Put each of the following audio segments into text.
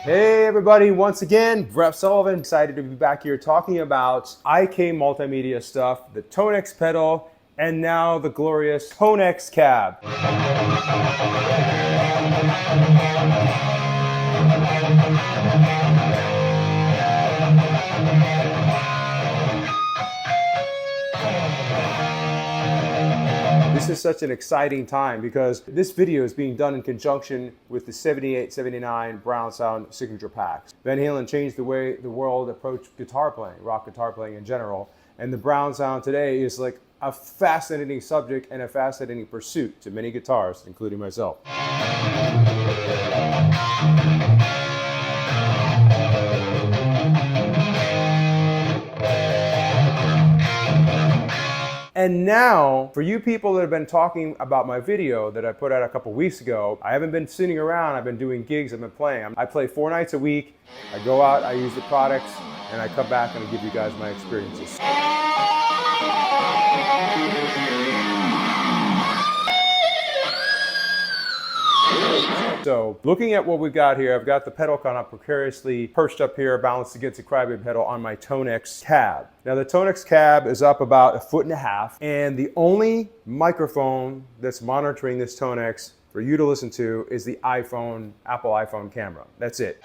Hey everybody, once again, Brett Sullivan, excited to be back here talking about IK Multimedia stuff, the Tonex pedal, and now the glorious Tonex Cab. This is such an exciting time because this video is being done in conjunction with the 78-79 Brown Sound signature packs. Van Halen changed the way the world approached guitar playing, rock guitar playing in general, and the Brown Sound today is like a fascinating subject and a fascinating pursuit to many guitarists, including myself. And now, for you people that have been talking about my video that I put out a couple weeks ago, I haven't been sitting around, I've been doing gigs, I've been playing. I play 4 nights a week, I go out, I use the products, and I come back and I give you guys my experiences. So, looking at what we've got here, I've got the pedal kind of precariously perched up here, balanced against the crybaby pedal on my Tonex Cab. Now the Tonex Cab is up about 1.5 feet, and the only microphone that's monitoring this Tonex for you to listen to is the iPhone, Apple iPhone camera. That's it.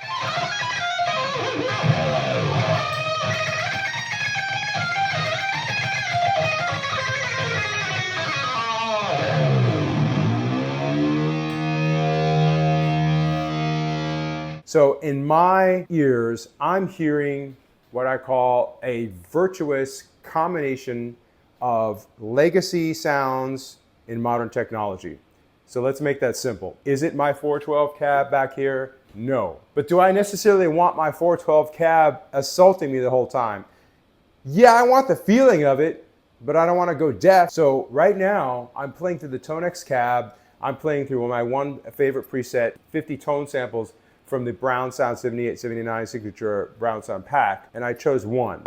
So in my ears, I'm hearing what I call a virtuous combination of legacy sounds in modern technology. So let's make that simple. Is it my 412 cab back here? No. But do I necessarily want my 412 cab assaulting me the whole time? Yeah, I want the feeling of it, but I don't want to go deaf. So right now, I'm playing through the Tonex Cab. I'm playing through my one favorite preset, 50 tone samples from the Brown Sound 78-79 signature Brown Sound pack, and I chose one.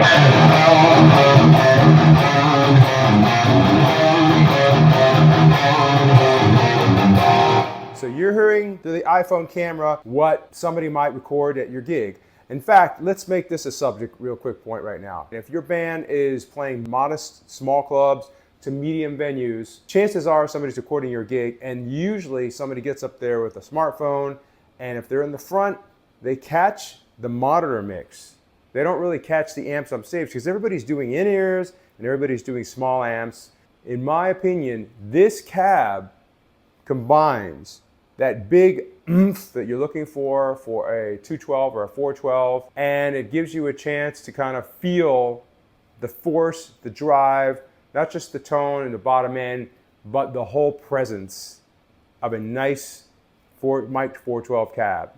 So you're hearing through the iPhone camera what somebody might record at your gig. In fact, let's make this a subject real quick point right now. If your band is playing modest small clubs to medium venues, chances are somebody's recording your gig, and usually somebody gets up there with a smartphone, and if they're in the front, they catch the monitor mix. They don't really catch the amps on stage because everybody's doing in-ears and everybody's doing small amps. In my opinion, this cab combines that big oomph that you're looking for a 212 or a 412, and it gives you a chance to kind of feel the force, the drive, not just the tone and the bottom end, but the whole presence of a nice mic'd 412 cab.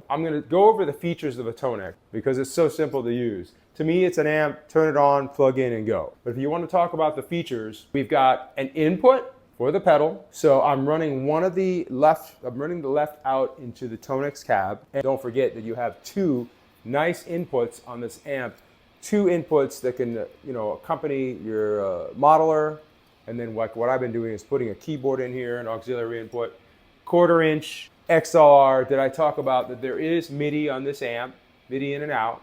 I'm going to go over the features of a Tonex because it's so simple to use. To me, it's an amp, turn it on, plug in, and go. But if you want to talk about the features, we've got an input for the pedal. So I'm running the left out into the Tonex Cab. And don't forget that you have 2 nice inputs on this amp. 2 inputs that can, accompany your modeler. And then what I've been doing is putting a keyboard in here, an auxiliary input, 1/4 inch XLR. Did I talk about that there is MIDI on this amp, MIDI in and out,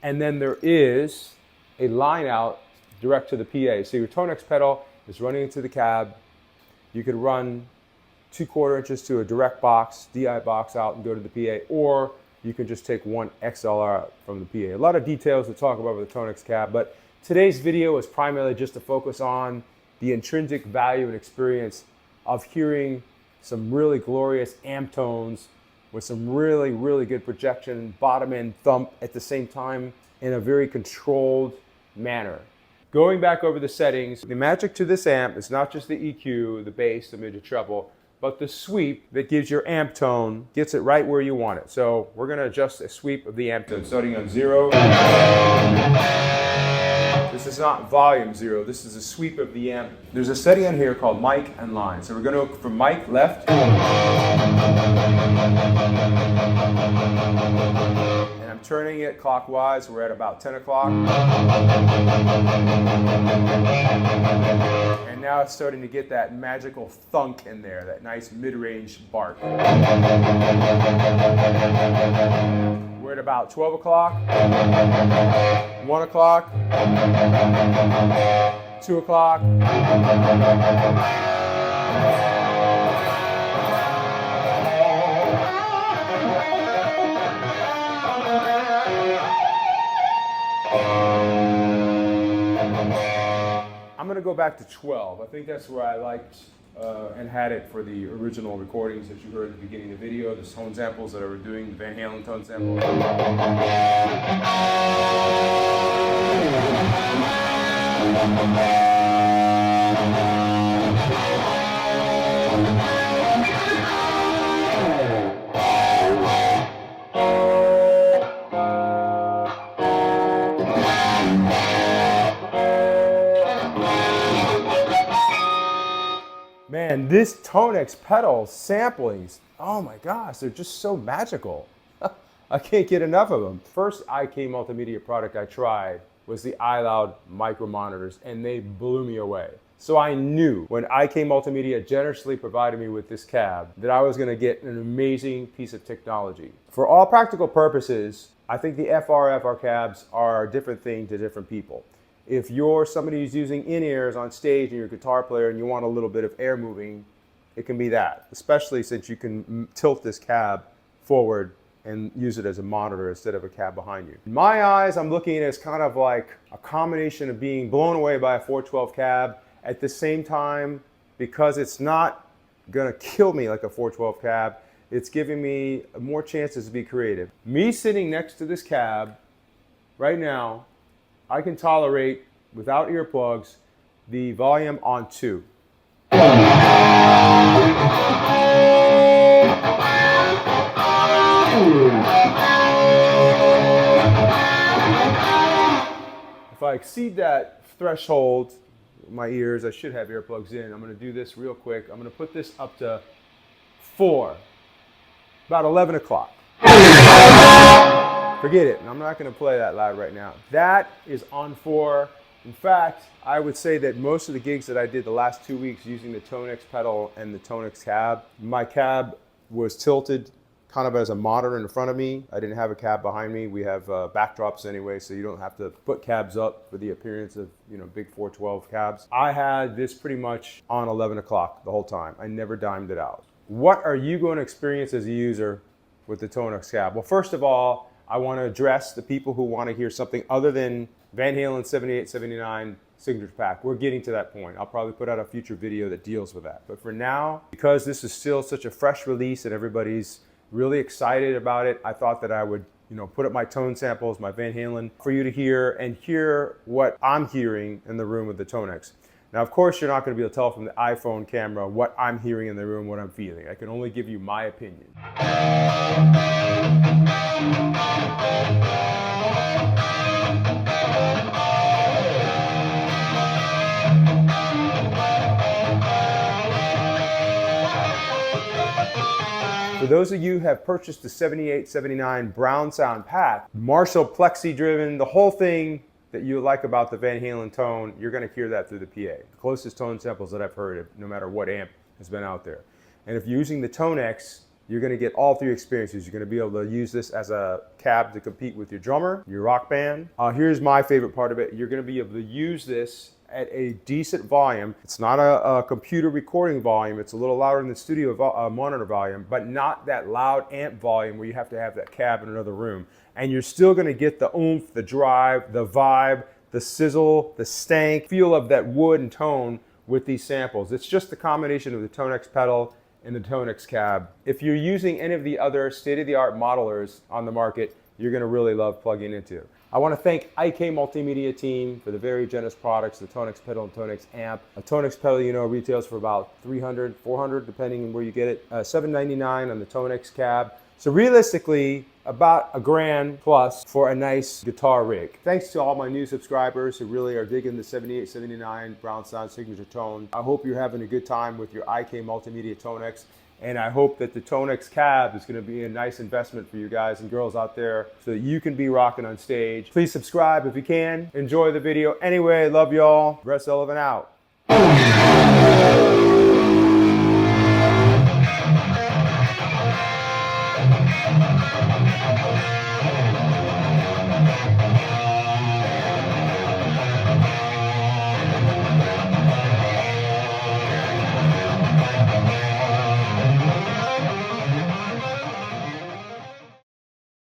and then there is a line out direct to the PA. So your Tonex pedal is running into the cab. You could run 2/4 inches to a direct box, DI box out and go to the PA, or you can just take one XLR from the PA. A lot of details to talk about with the Tonex cab, but today's video is primarily just to focus on the intrinsic value and experience of hearing some really glorious amp tones with some really, really good projection, bottom end thump at the same time in a very controlled manner. Going back over the settings, the magic to this amp is not just the EQ, the bass, the mid to treble, but the sweep that gives your amp tone, gets it right where you want it. So we're gonna adjust a sweep of the amp tone, starting on 0. This is not volume 0, this is a sweep of the amp. There's a setting on here called mic and line. So we're gonna go from mic left, and I'm turning it clockwise. We're at about 10 o'clock. And now it's starting to get that magical thunk in there, that nice mid-range bark. We're at about 12 o'clock, 1 o'clock, 2 o'clock. I'm going to go back to 12. I think that's where I liked and had it for the original recordings that you heard at the beginning of the video, the tone samples that I was doing, the Van Halen tone samples. Man, this Tonex pedal samplings, oh my gosh, they're just so magical. I can't get enough of them. First IK Multimedia product I tried was the iLoud micro monitors, and they blew me away. So I knew when IK Multimedia generously provided me with this cab that I was gonna get an amazing piece of technology. For all practical purposes, I think the FRFR cabs are a different thing to different people. If you're somebody who's using in-ears on stage and you're a guitar player and you want a little bit of air moving, it can be that, especially since you can tilt this cab forward and use it as a monitor instead of a cab behind you. In my eyes, I'm looking at it as kind of like a combination of being blown away by a 412 cab at the same time, because it's not gonna kill me like a 412 cab, it's giving me more chances to be creative. Me sitting next to this cab right now, I can tolerate, without earplugs, the volume on 2. If I exceed that threshold, my ears, I should have earplugs in. I'm going to do this real quick. I'm going to put this up to 4, about 11 o'clock. Forget it. I'm not going to play that loud right now. That is on 4. In fact, I would say that most of the gigs that I did the last 2 weeks using the Tonex pedal and the Tonex cab, my cab was tilted kind of as a monitor in front of me. I didn't have a cab behind me. We have backdrops anyway, so you don't have to put cabs up for the appearance of, big 412 cabs. I had this pretty much on 11 o'clock the whole time. I never dimed it out. What are you going to experience as a user with the Tonex cab? Well, first of all, I want to address the people who want to hear something other than Van Halen 78, 79 signature pack. We're getting to that point. I'll probably put out a future video that deals with that. But for now, because this is still such a fresh release and everybody's really excited about it, I thought that I would, put up my tone samples, my Van Halen, for you to hear and hear what I'm hearing in the room with the Tonex. Now, of course, you're not going to be able to tell from the iPhone camera what I'm hearing in the room, what I'm feeling. I can only give you my opinion. For those of you who have purchased the 78, 79 Brown Sound pack, Marshall Plexi driven, the whole thing that you like about the Van Halen tone, you're going to hear that through the PA. The closest tone samples that I've heard of, no matter what amp has been out there. And if you're using the Tonex, you're going to get all 3 experiences. You're going to be able to use this as a cab to compete with your drummer, your rock band. Here's my favorite part of it. You're going to be able to use this at a decent volume. It's not a computer recording volume. It's a little louder than the studio monitor volume, but not that loud amp volume where you have to have that cab in another room. And you're still going to get the oomph, the drive, the vibe, the sizzle, the stank, feel of that wood and tone with these samples. It's just the combination of the Tonex pedal in the Tonex Cab. If you're using any of the other state-of-the-art modelers on the market, you're going to really love plugging into. I want to thank IK Multimedia team for the very generous products, the Tonex pedal and Tonex amp. A Tonex pedal, you know, retails for about $300, $400, depending on where you get it. $799 on the Tonex Cab. So realistically, about $1,000 plus for a nice guitar rig. Thanks to all my new subscribers who really are digging the 7879 Brown Sound Signature Tone. I hope you're having a good time with your IK Multimedia Tonex. And I hope that the Tonex Cab is going to be a nice investment for you guys and girls out there so that you can be rocking on stage. Please subscribe if you can. Enjoy the video. Anyway, love y'all. Brett Sullivan out.